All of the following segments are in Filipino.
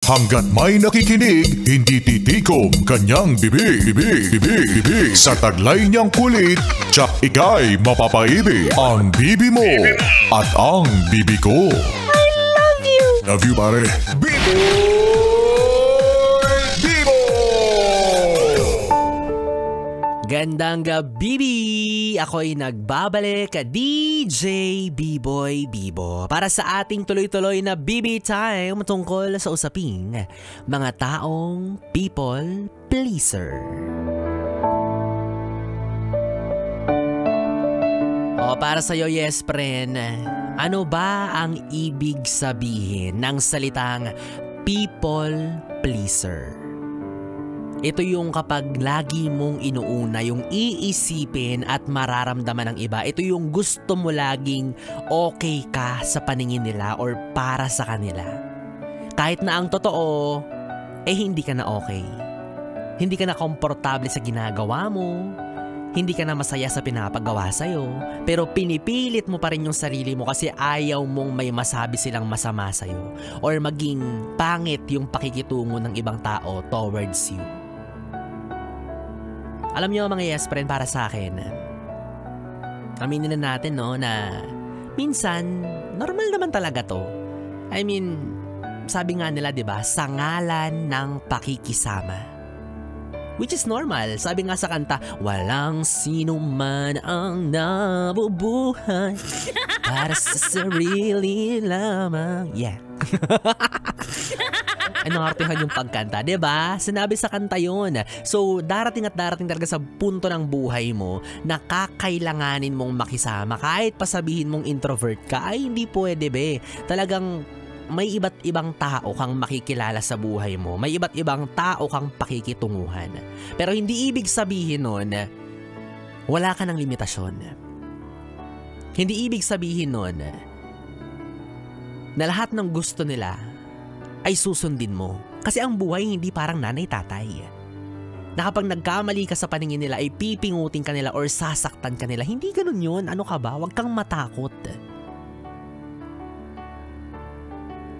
Hanggat may nakikinig, hindi titikom kanyang bibig. Sa taglay niyang kulit, tsak ika'y mapapaibig. Ang bibi mo at ang bibi ko. I love you! Love you, pare. Bibo! Gandang gabi! Ako'y nagbabalik, DJ B-Boy Bibo, para sa ating tuloy-tuloy na BB Time tungkol sa usaping mga taong people pleaser. O para sa'yo, yes friend, ano ba ang ibig sabihin ng salitang people pleaser? Ito yung kapag lagi mong inuuna yung iisipin at mararamdaman ng iba. Ito yung gusto mo laging okay ka sa paningin nila or para sa kanila. Kahit na ang totoo, hindi ka na okay. Hindi ka na komportable sa ginagawa mo. Hindi ka na masaya sa pinapagawa sa'yo. Pero pinipilit mo pa rin yung sarili mo kasi ayaw mong may masabi silang masama sa'yo. Or maging pangit yung pakikitungo ng ibang tao towards you. Alam niyo mga yes friend, para sa akin, aminin na natin no na minsan normal naman talaga to. I mean, sabi nga nila 'di ba, sa ngalan ng pakikisama. Which is normal. Sabi nga sa kanta, walang sino man ang nabubuhay para sa sarili lamang. Yeah. Anong artihan yung pagkanta, diba? Sinabi sa kanta yun. So, darating at darating talaga sa punto ng buhay mo na kakailanganin mong makisama. Kahit pasabihin mong introvert ka, ay hindi pwede be. Talagang may iba't ibang tao kang makikilala sa buhay mo. May iba't ibang tao kang pakikitunguhan. Pero hindi ibig sabihin nun, wala ka ng limitasyon. Hindi ibig sabihin nun na lahat ng gusto nila ay susundin mo. Kasi ang buhay hindi parang nanay-tatay. Na kapag nagkamali ka sa paningin nila ay pipingutin ka nila or sasaktan ka nila. Hindi ganun yun. Ano ka ba? Huwag kang matakot.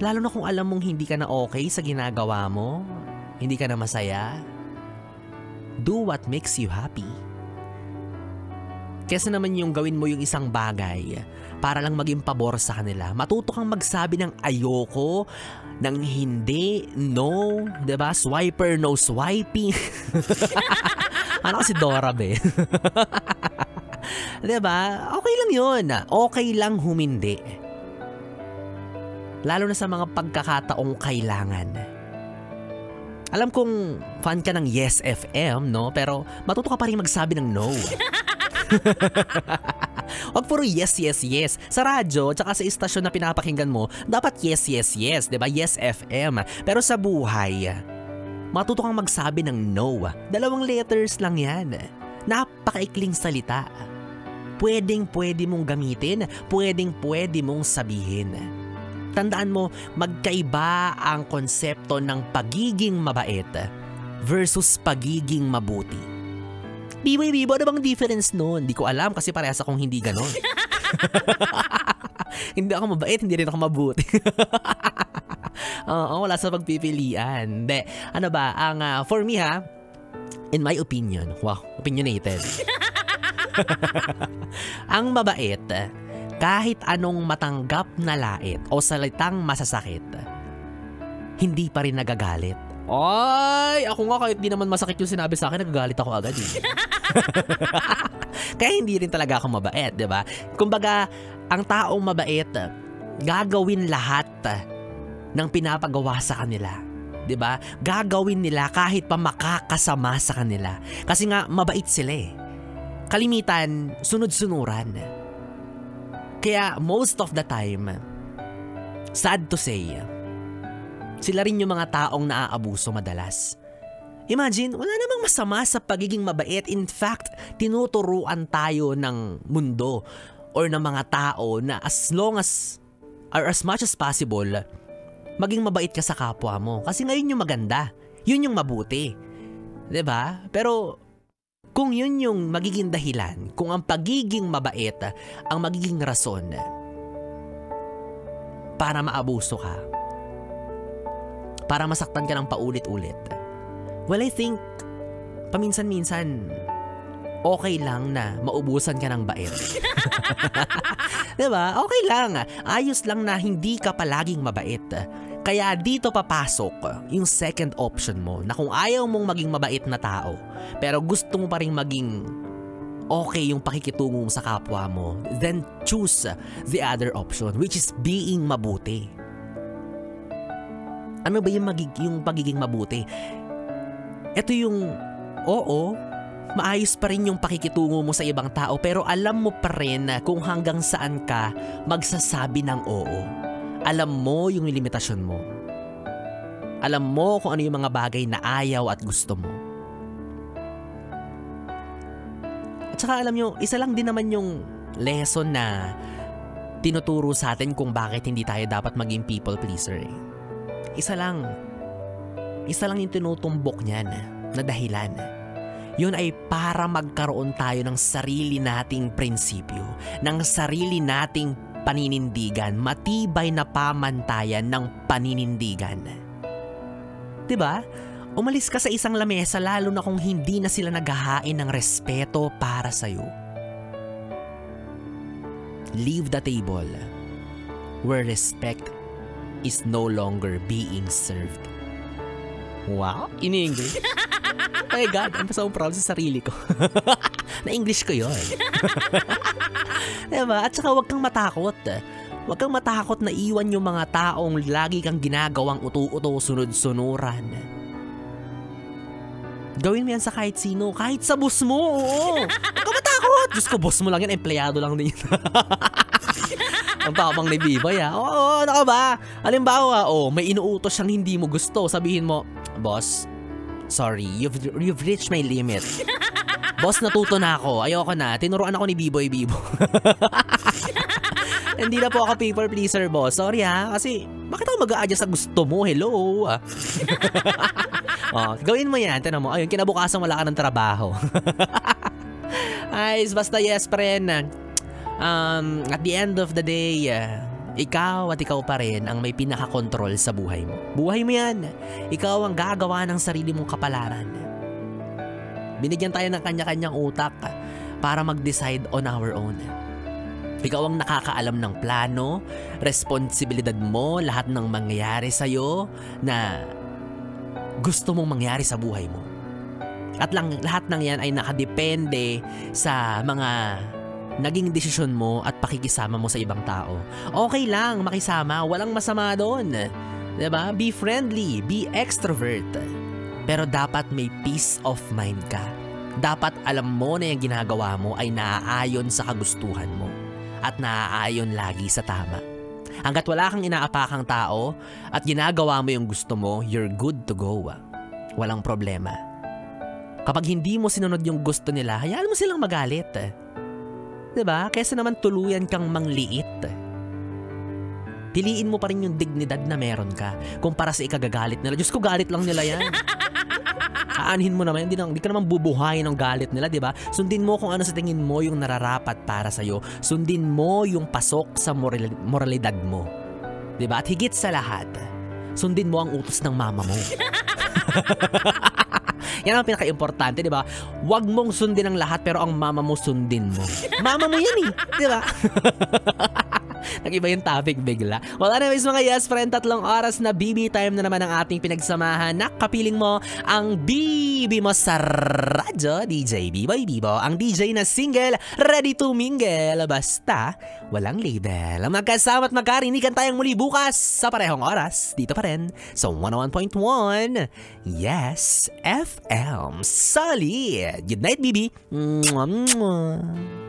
Lalo na kung alam mong hindi ka na okay sa ginagawa mo, hindi ka na masaya. Do what makes you happy. Kesa naman yung gawin mo yung isang bagay para lang maging pabor sa kanila. Matuto kang magsabi ng ayoko, ng hindi, no, diba? Swiper, no swiping. Ano kasi Dora be? Diba? Okay lang yun. Okay lang humindi. Lalo na sa mga pagkakataong kailangan. Alam kong fan ka ng Yes FM, no? Pero matuto ka pa rin magsabi ng no. Huwag puro yes, yes, yes. Sa radyo, tsaka sa istasyon na pinapakinggan mo, dapat yes, yes, yes. Diba? Yes FM. Pero sa buhay, matuto kang magsabi ng no. 2 letters lang yan. Napakaikling salita. Pwedeng-pwede mong gamitin. Pwedeng-pwede mong sabihin. Tandaan mo, magkaiba ang konsepto ng pagiging mabait versus pagiging mabuti. Biboy, ano bang difference nun? Hindi ko alam kasi parehas akong hindi ganon. Hindi ako mabait, hindi rin ako mabuti. Oo, wala sa pagpipilian. De, ano ba, for me ha, in my opinion, wow, opinionated. Ang mabait, kahit anong matanggap na lait o salitang masasakit, hindi pa rin nagagalit. Ay, ako nga kahit di naman masakit yung sinabi sa akin, nagagalit ako agad eh. Kaya hindi rin talaga ako mabait, di ba? Kumbaga, ang taong mabait, gagawin lahat ng pinapagawa sa kanila. Di ba? Gagawin nila kahit pa makakasama sa kanila. Kasi nga, mabait sila eh. Kalimitan, sunod-sunuran. Kaya most of the time, sad to say, sila rin yung mga taong naaabuso madalas. Imagine, wala namang masama sa pagiging mabait. In fact, tinuturuan tayo ng mundo or ng mga tao na as long as or as much as possible, maging mabait ka sa kapwa mo. Kasi ngayon yung maganda. Yun yung mabuti. 'Di ba? Pero kung yun yung magiging dahilan, kung ang pagiging mabait ang magiging rason para maabuso ka, para masaktan ka ng paulit-ulit. Well, I think, paminsan-minsan, okay lang na maubusan ka ng bait. Diba? Okay lang. Ayos lang na hindi ka palaging mabait. Kaya dito papasok yung second option mo na kung ayaw mong maging mabait na tao, pero gusto mo pa rin maging okay yung pakikitungo mo sa kapwa mo, then choose the other option, which is being mabuti. Ano ba yung pagiging mabuti? Ito yung, oo, maayos pa rin yung pakikitungo mo sa ibang tao, pero alam mo pa rin kung hanggang saan ka magsasabi ng oo. Alam mo yung limitasyon mo. Alam mo kung ano yung mga bagay na ayaw at gusto mo. At saka alam nyo, isa lang din naman yung lesson na tinuturo sa atin kung bakit hindi tayo dapat maging people pleaser. Isa lang yung tinutumbok niyan na dahilan. Yun ay para magkaroon tayo ng sarili nating prinsipyo, ng sarili nating paninindigan, matibay na pamantayan ng paninindigan. Diba? Umalis ka sa isang lamesa lalo na kung hindi na sila naghahain ng respeto para sa'yo. Leave the table where respect is no longer being served. Wow, in English. Oh my God, I'm so proud sa sarili ko. Na-English ko yun. Diba? At saka huwag kang matakot. Huwag kang matakot na iwan yung mga taong lagi kang ginagawang uto-uto, sunod-sunuran. Gawin mo yan sa kahit sino, kahit sa boss mo. Oo. Huwag kang matakot. Diyos ko, boss mo lang yan, empleyado lang din. Ang tapang ni Biboy ha. Oo, naka ba? Halimbawa, may inuutos siyang hindi mo gusto. Sabihin mo, boss, sorry, you've reached my limit. Boss, natuto na ako. Ayoko na. Tinuruan ako ni Biboy. Hindi na po ako people pleaser, boss. Sorry ha. Kasi, bakit ako mag-a-adjust sa gusto mo? Hello? Gawin mo yan. Tinan mo. Ayun, kinabukasan wala ka ng trabaho. Ay, basta yes, friend. At the end of the day, ikaw at ikaw pa rin ang may pinaka-control sa buhay mo. Buhay mo yan. Ikaw ang gagawa ng sarili mong kapalaran. Binigyan tayo ng kanya-kanyang utak para mag-decide on our own. Ikaw ang nakakaalam ng plano, responsibilidad mo, lahat ng mangyayari sa'yo na gusto mong mangyari sa buhay mo. At lahat ng yan ay nakadepende sa mga naging desisyon mo at pakikisama mo sa ibang tao. Okay lang makisama, walang masama doon. Diba? Be friendly, be extrovert. Pero dapat may peace of mind ka. Dapat alam mo na yung ginagawa mo ay naaayon sa kagustuhan mo at naaayon lagi sa tama. Hanggat wala kang inaapakang tao at ginagawa mo yung gusto mo, you're good to go. Walang problema. Kapag hindi mo sinunod yung gusto nila, hayaan mo silang magalit. Diba? Kesa naman tuluyan kang mangliit. Piliin mo pa rin yung dignidad na meron ka kumpara sa ikagagalit nila. Diyos ko, galit lang nila yan. Aanhin mo naman, hindi ka naman bubuhayin ng galit nila, diba? Sundin mo kung ano sa tingin mo yung nararapat para sa'yo. Sundin mo yung pasok sa moralidad mo. Diba? At higit sa lahat, sundin mo ang utos ng mama mo. Yan ang pinaka-importante, di ba? Huwag mong sundin ang lahat pero ang mama mo sundin mo. Mama mo yan eh, di ba? Nag-iba yung topic bigla. Well, anyways mga yes friend, 3 oras na BB time na naman ang ating pinagsamahan. Nakapiling mo ang BB mo sa radyo, DJ Biboy Bibo. Ang DJ na single, ready to mingle. Basta, walang label. Magkasama at magkarinigan tayong muli bukas sa parehong oras. Dito pa rin sa 101.1 Yes FM. Solid. Good night, BB. Mwah, mwah.